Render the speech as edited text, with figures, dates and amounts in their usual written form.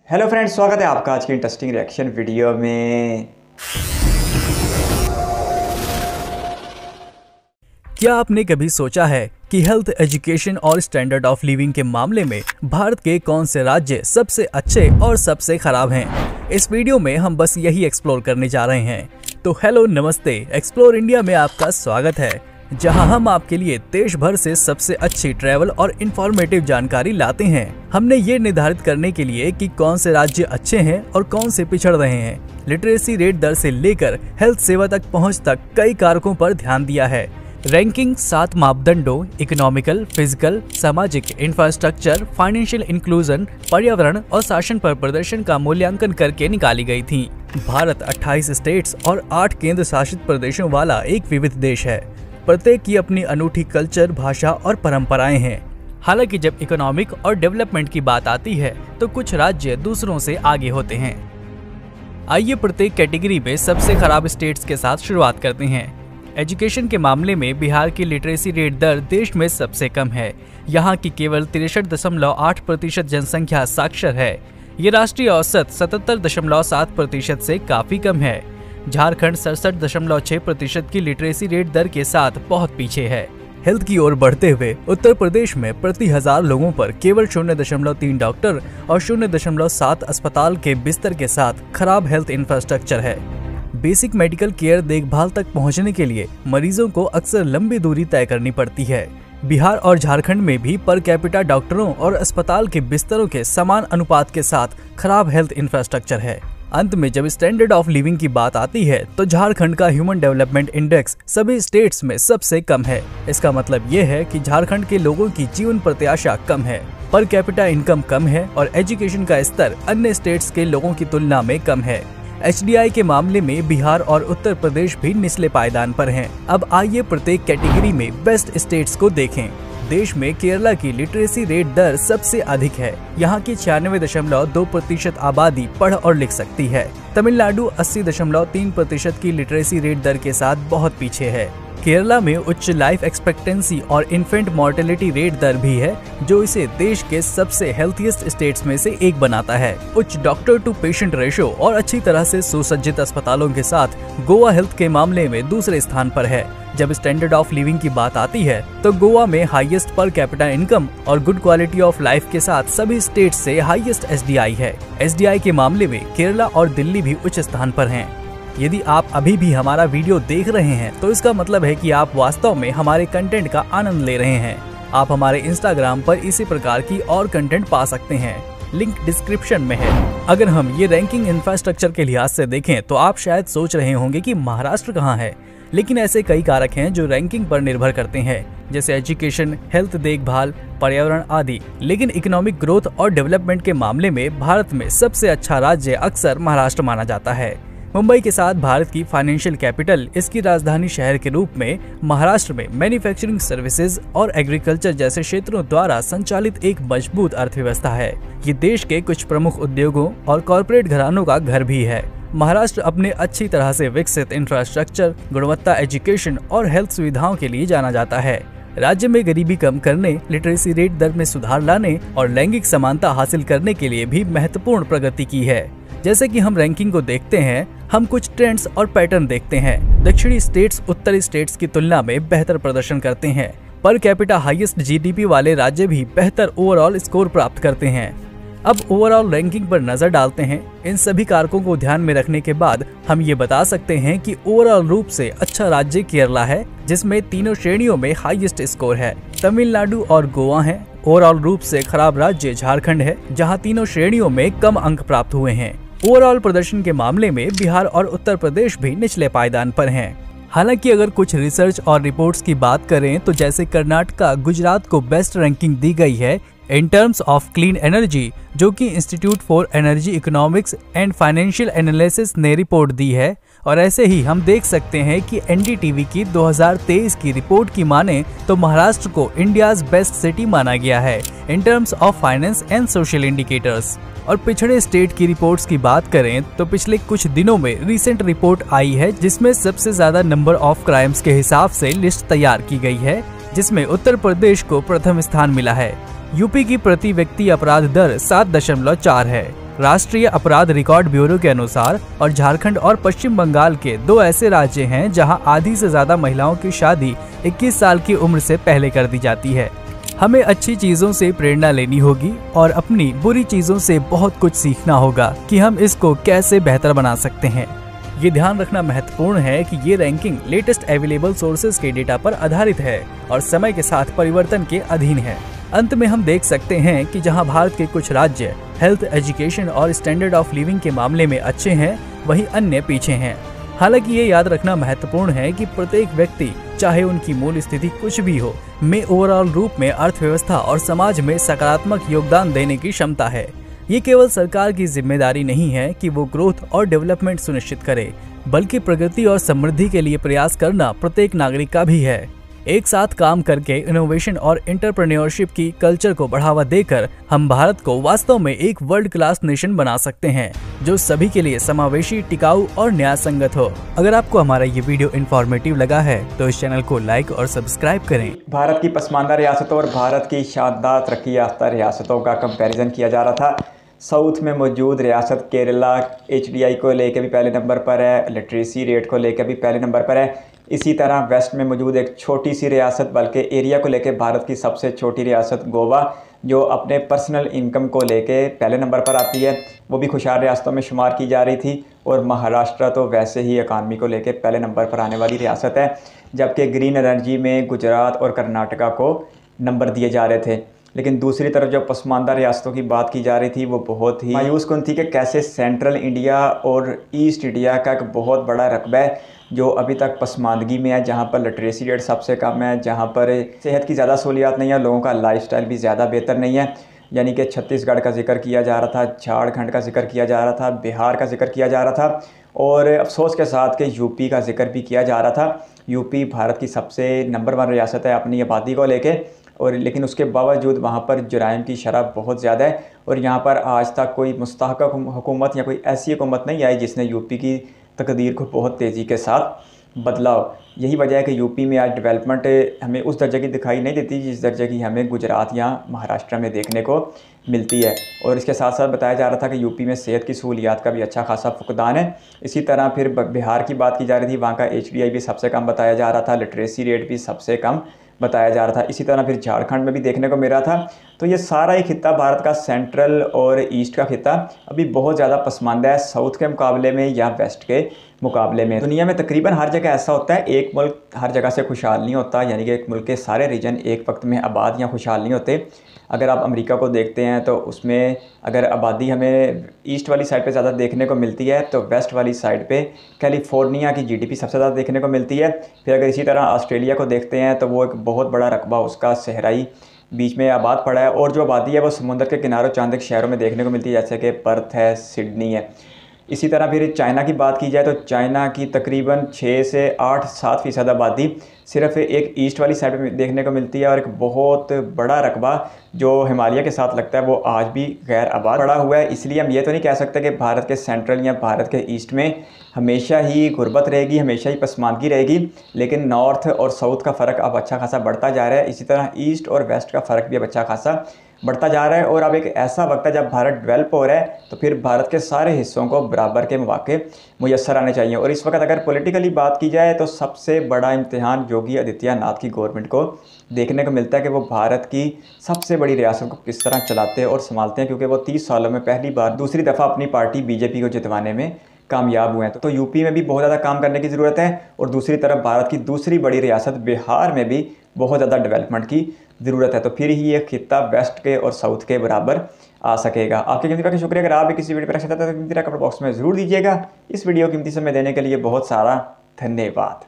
Hello friends, स्वागत है आपका आज के इंटरेस्टिंग रिएक्शन वीडियो में। क्या आपने कभी सोचा है कि हेल्थ, एजुकेशन और स्टैंडर्ड ऑफ लिविंग के मामले में भारत के कौन से राज्य सबसे अच्छे और सबसे खराब हैं? इस वीडियो में हम बस यही एक्सप्लोर करने जा रहे हैं। तो हेलो, नमस्ते, एक्सप्लोर इंडिया में आपका स्वागत है, जहां हम आपके लिए देश भर से सबसे अच्छी ट्रैवल और इंफॉर्मेटिव जानकारी लाते हैं। हमने ये निर्धारित करने के लिए कि कौन से राज्य अच्छे हैं और कौन से पिछड़ रहे हैं, लिटरेसी रेट दर से लेकर हेल्थ सेवा तक पहुंच तक कई कारकों पर ध्यान दिया है। रैंकिंग 7 मापदंडों इकोनॉमिकल, फिजिकल, सामाजिक, इंफ्रास्ट्रक्चर, फाइनेंशियल इंक्लूजन, पर्यावरण और शासन पर प्रदर्शन का मूल्यांकन करके निकाली गई थी। भारत 28 स्टेट्स और 8 केंद्र शासित प्रदेशों वाला एक विविध देश है। प्रत्येक की अपनी अनूठी कल्चर, भाषा और परंपराएं हैं। हालांकि जब इकोनॉमिक और डेवलपमेंट की बात आती है तो कुछ राज्य दूसरों से आगे होते हैं। आइए प्रत्येक कैटेगरी में सबसे खराब स्टेट्स के साथ शुरुआत करते हैं। एजुकेशन के मामले में बिहार की लिटरेसी रेट दर देश में सबसे कम है। यहाँ की केवल 63.8% जनसंख्या साक्षर है। ये राष्ट्रीय औसत 77.7% से काफी कम है। झारखंड 67.6% की लिटरेसी रेट दर के साथ बहुत पीछे है। हेल्थ की ओर बढ़ते हुए उत्तर प्रदेश में प्रति 1000 लोगों पर केवल 0.3 डॉक्टर और 0.7 अस्पताल के बिस्तर के साथ खराब हेल्थ इंफ्रास्ट्रक्चर है। बेसिक मेडिकल केयर देखभाल तक पहुंचने के लिए मरीजों को अक्सर लंबी दूरी तय करनी पड़ती है। बिहार और झारखंड में भी पर कैपिटा डॉक्टरों और अस्पताल के बिस्तरों के समान अनुपात के साथ खराब हेल्थ इंफ्रास्ट्रक्चर है। अंत में जब स्टैंडर्ड ऑफ लिविंग की बात आती है तो झारखंड का ह्यूमन डेवलपमेंट इंडेक्स सभी स्टेट्स में सबसे कम है। इसका मतलब ये है कि झारखंड के लोगों की जीवन प्रत्याशा कम है, पर कैपिटा इनकम कम है और एजुकेशन का स्तर अन्य स्टेट्स के लोगों की तुलना में कम है। HDI के मामले में बिहार और उत्तर प्रदेश भी निचले पायदान पर हैं। अब आइए प्रत्येक कैटेगरी में बेस्ट स्टेट्स को देखें। देश में केरला की लिटरेसी रेट दर सबसे अधिक है। यहाँ की 96.2% आबादी पढ़ और लिख सकती है। तमिलनाडु 80.3% की लिटरेसी रेट दर के साथ बहुत पीछे है। केरला में उच्च लाइफ एक्सपेक्टेंसी और इन्फेंट मॉर्टेलिटी रेट दर भी है, जो इसे देश के सबसे हेल्थीएस्ट स्टेट्स में से एक बनाता है। उच्च डॉक्टर टू पेशेंट रेशो और अच्छी तरह से सुसज्जित अस्पतालों के साथ गोवा हेल्थ के मामले में दूसरे स्थान पर है। जब स्टैंडर्ड ऑफ लिविंग की बात आती है तो गोवा में हाईएस्ट पर कैपिटा इनकम और गुड क्वालिटी ऑफ लाइफ के साथ सभी स्टेट से हाईएस्ट HDI है। HDI के मामले में केरला और दिल्ली भी उच्च स्थान पर हैं। यदि आप अभी भी हमारा वीडियो देख रहे हैं तो इसका मतलब है कि आप वास्तव में हमारे कंटेंट का आनंद ले रहे हैं। आप हमारे इंस्टाग्राम पर इसी प्रकार की और कंटेंट पा सकते हैं, लिंक डिस्क्रिप्शन में है। अगर हम ये रैंकिंग इंफ्रास्ट्रक्चर के लिहाज से देखें तो आप शायद सोच रहे होंगे कि महाराष्ट्र कहाँ है, लेकिन ऐसे कई कारक हैं जो रैंकिंग पर निर्भर करते हैं, जैसे एजुकेशन, हेल्थ देखभाल, पर्यावरण आदि। लेकिन इकोनॉमिक ग्रोथ और डेवलपमेंट के मामले में भारत में सबसे अच्छा राज्य अक्सर महाराष्ट्र माना जाता है। मुंबई के साथ भारत की फाइनेंशियल कैपिटल, इसकी राजधानी शहर के रूप में महाराष्ट्र में मैन्युफैक्चरिंग सर्विसेज और एग्रीकल्चर जैसे क्षेत्रों द्वारा संचालित एक मजबूत अर्थव्यवस्था है। ये देश के कुछ प्रमुख उद्योगों और कॉर्पोरेट घरानों का घर भी है। महाराष्ट्र अपने अच्छी तरह से विकसित इंफ्रास्ट्रक्चर, गुणवत्ता एजुकेशन और हेल्थ सुविधाओं के लिए जाना जाता है। राज्य में गरीबी कम करने, लिटरेसी रेट दर में सुधार लाने और लैंगिक समानता हासिल करने के लिए भी महत्वपूर्ण प्रगति की है। जैसे कि हम रैंकिंग को देखते हैं, हम कुछ ट्रेंड्स और पैटर्न देखते हैं। दक्षिणी स्टेट्स उत्तरी स्टेट्स की तुलना में बेहतर प्रदर्शन करते हैं। पर कैपिटा हाईएस्ट GDP वाले राज्य भी बेहतर ओवरऑल स्कोर प्राप्त करते हैं। अब ओवरऑल रैंकिंग पर नजर डालते हैं। इन सभी कारकों को ध्यान में रखने के बाद हम ये बता सकते हैं कि ओवरऑल रूप से अच्छा राज्य केरला है, जिसमें तीनों श्रेणियों में हाईएस्ट स्कोर है। तमिलनाडु और गोवा है। ओवरऑल रूप से खराब राज्य झारखंड है, जहां तीनों श्रेणियों में कम अंक प्राप्त हुए हैं। ओवरऑल प्रदर्शन के मामले में बिहार और उत्तर प्रदेश भी निचले पायदान पर हैं। हालांकि अगर कुछ रिसर्च और रिपोर्ट्स की बात करें तो जैसे कर्नाटका, गुजरात को बेस्ट रैंकिंग दी गई है in terms of clean energy, जो कि institute for energy economics and financial analysis ने रिपोर्ट दी है। और ऐसे ही हम देख सकते हैं कि NDTV की 2023 की रिपोर्ट की माने तो महाराष्ट्र को इंडियाज बेस्ट सिटी माना गया है in terms of finance and social indicators. और पिछड़े स्टेट की रिपोर्ट्स की बात करें तो पिछले कुछ दिनों में रीसेंट रिपोर्ट आई है, जिसमें सबसे ज्यादा नंबर ऑफ क्राइम्स के हिसाब से लिस्ट तैयार की गई है, जिसमें उत्तर प्रदेश को प्रथम स्थान मिला है। यूपी की प्रति व्यक्ति अपराध दर 7.4 है। राष्ट्रीय अपराध रिकॉर्ड ब्यूरो के अनुसार और झारखंड और पश्चिम बंगाल के 2 ऐसे राज्य हैं जहां आधी से ज्यादा महिलाओं की शादी 21 साल की उम्र से पहले कर दी जाती है। हमें अच्छी चीजों से प्रेरणा लेनी होगी और अपनी बुरी चीजों से बहुत कुछ सीखना होगा कि हम इसको कैसे बेहतर बना सकते हैं। ये ध्यान रखना महत्वपूर्ण है कि ये रैंकिंग लेटेस्ट अवेलेबल सोर्सेज के डेटा पर आधारित है और समय के साथ परिवर्तन के अधीन है। अंत में हम देख सकते हैं कि जहां भारत के कुछ राज्य हेल्थ, एजुकेशन और स्टैंडर्ड ऑफ लिविंग के मामले में अच्छे हैं, वहीं अन्य पीछे हैं। हालांकि ये याद रखना महत्वपूर्ण है कि प्रत्येक व्यक्ति, चाहे उनकी मूल स्थिति कुछ भी हो, में ओवरऑल रूप में अर्थव्यवस्था और समाज में सकारात्मक योगदान देने की क्षमता है। ये केवल सरकार की जिम्मेदारी नहीं है कि वो ग्रोथ और डेवलपमेंट सुनिश्चित करे, बल्कि प्रगति और समृद्धि के लिए प्रयास करना प्रत्येक नागरिक का भी है। एक साथ काम करके इनोवेशन और एंटरप्रेन्योरशिप की कल्चर को बढ़ावा देकर हम भारत को वास्तव में एक वर्ल्ड क्लास नेशन बना सकते हैं, जो सभी के लिए समावेशी, टिकाऊ और न्याय संगत हो। अगर आपको हमारा ये वीडियो इंफॉर्मेटिव लगा है तो इस चैनल को लाइक और सब्सक्राइब करें। भारत की पसमानदा रियासतों और भारत की शानदार तरक्की याफ्ता रियासतों का कंपैरिजन किया जा रहा था। साउथ में मौजूद रियासत केरला HDI को लेकर भी पहले नंबर पर है, लिटरेसी रेट को लेकर भी पहले नंबर पर है। इसी तरह वेस्ट में मौजूद एक छोटी सी रियासत, बल्कि एरिया को लेकर भारत की सबसे छोटी रियासत गोवा, जो अपने पर्सनल इनकम को लेके पहले नंबर पर आती है, वो भी खुशहाल रियासतों में शुमार की जा रही थी। और महाराष्ट्र तो वैसे ही इकानमी को लेके पहले नंबर पर आने वाली रियासत है, जबकि ग्रीन एनर्जी में गुजरात और कर्नाटका को नंबर दिए जा रहे थे। लेकिन दूसरी तरफ जो पसमानदा रियासतों की बात की जा रही थी, वो बहुत ही मायूस कुन थी कि कैसे सेंट्रल इंडिया और ईस्ट इंडिया का एक बहुत बड़ा रकबा है जो अभी तक पसमानदगी में है, जहाँ पर लिटरेसी रेट सबसे कम है, जहाँ पर सेहत की ज़्यादा सहूलियात नहीं है, लोगों का लाइफस्टाइल भी ज़्यादा बेहतर नहीं है। यानी कि छत्तीसगढ़ का जिक्र किया जा रहा था, झारखंड का जिक्र किया जा रहा था, बिहार का जिक्र किया जा रहा था और अफसोस के साथ कि यूपी का जिक्र भी किया जा रहा था। यूपी भारत की सबसे नंबर 1 रियासत है अपनी आबादी को लेके, और लेकिन उसके बावजूद वहाँ पर जुराइम की शरह बहुत ज़्यादा है और यहाँ पर आज तक कोई मुस्तहकम हुकूमत या कोई ऐसी हुकूमत नहीं आई जिसने यूपी की तकदीर को बहुत तेज़ी के साथ बदला हो। यही वजह है कि यूपी में आज डेवलपमेंट हमें उस दर्जे की दिखाई नहीं देती जिस दर्जे की हमें गुजरात या महाराष्ट्र में देखने को मिलती है। और इसके साथ साथ बताया जा रहा था कि यूपी में सेहत की सहूलियात का भी अच्छा खासा फुकदान है। इसी तरह फिर बिहार की बात की जा रही थी, वहाँ का HDI भी सबसे कम बताया जा रहा था, लिटरेसी रेट भी सबसे कम बताया जा रहा था। इसी तरह फिर झारखंड में भी देखने को मिल रहा था। तो ये सारा ही खित्ता भारत का, सेंट्रल और ईस्ट का खित्ता, अभी बहुत ज़्यादा पसमानदा है साउथ के मुकाबले में या वेस्ट के मुकाबले में। दुनिया में तकरीबन हर जगह ऐसा होता है, एक मुल्क हर जगह से खुशहाल नहीं होता, यानी कि एक मुल्क के सारे रीजन एक वक्त में आबाद या खुशहाल नहीं होते। अगर आप अमेरिका को देखते हैं तो उसमें अगर आबादी हमें ईस्ट वाली साइड पे ज़्यादा देखने को मिलती है, तो वेस्ट वाली साइड पे कैलिफोर्निया की GDP सबसे ज़्यादा देखने को मिलती है। फिर अगर इसी तरह ऑस्ट्रेलिया को देखते हैं तो वो एक बहुत बड़ा रकबा उसका सहराई बीच में आबाद पड़ा है, और जो आबादी है वो समुद्र के किनारों चंद एक शहरों में देखने को मिलती है, जैसे कि पर्थ है, सिडनी है। इसी तरह फिर चाइना की बात की जाए तो चाइना की तकरीबन 6 से 8-7% आबादी सिर्फ एक ईस्ट वाली साइड में देखने को मिलती है, और एक बहुत बड़ा रकबा जो हिमालय के साथ लगता है वो आज भी गैर आबाद पड़ा हुआ है। इसलिए हम ये तो नहीं कह सकते कि भारत के सेंट्रल या भारत के ईस्ट में हमेशा ही गुर्बत रहेगी, हमेशा ही पसमानदगी रहेगी, लेकिन नॉर्थ और साउथ का फ़र्क अब अच्छा खासा बढ़ता जा रहा है। इसी तरह ईस्ट और वेस्ट का फ़र्क भी अब अच्छा खासा बढ़ता जा रहा है। और अब एक ऐसा वक्त है जब भारत डेवलप हो रहा है, तो फिर भारत के सारे हिस्सों को बराबर के मौके मुयस्सर आने चाहिए। और इस वक्त अगर पॉलिटिकली बात की जाए तो सबसे बड़ा इम्तिहान योगी आदित्यनाथ की गवर्नमेंट को देखने को मिलता है कि वो भारत की सबसे बड़ी रियासत को किस तरह चलाते हैं और संभालते हैं, क्योंकि वो 30 सालों में पहली बार दूसरी दफ़ा अपनी पार्टी BJP को जितवाने में कामयाब हुए हैं। तो यूपी में भी बहुत ज़्यादा काम करने की ज़रूरत है, और दूसरी तरफ भारत की दूसरी बड़ी रियासत बिहार में भी बहुत ज़्यादा डेवलपमेंट की ज़रूरत है। तो फिर ही ये खित्ता वेस्ट के और साउथ के बराबर आ सकेगा। आपके कीमती वक्त का शुक्रिया। अगर आप भी किसी वीडियो पर अच्छा था तो कीमती कमेंट बॉक्स में ज़रूर दीजिएगा। इस वीडियो कीमती समय देने के लिए बहुत सारा धन्यवाद।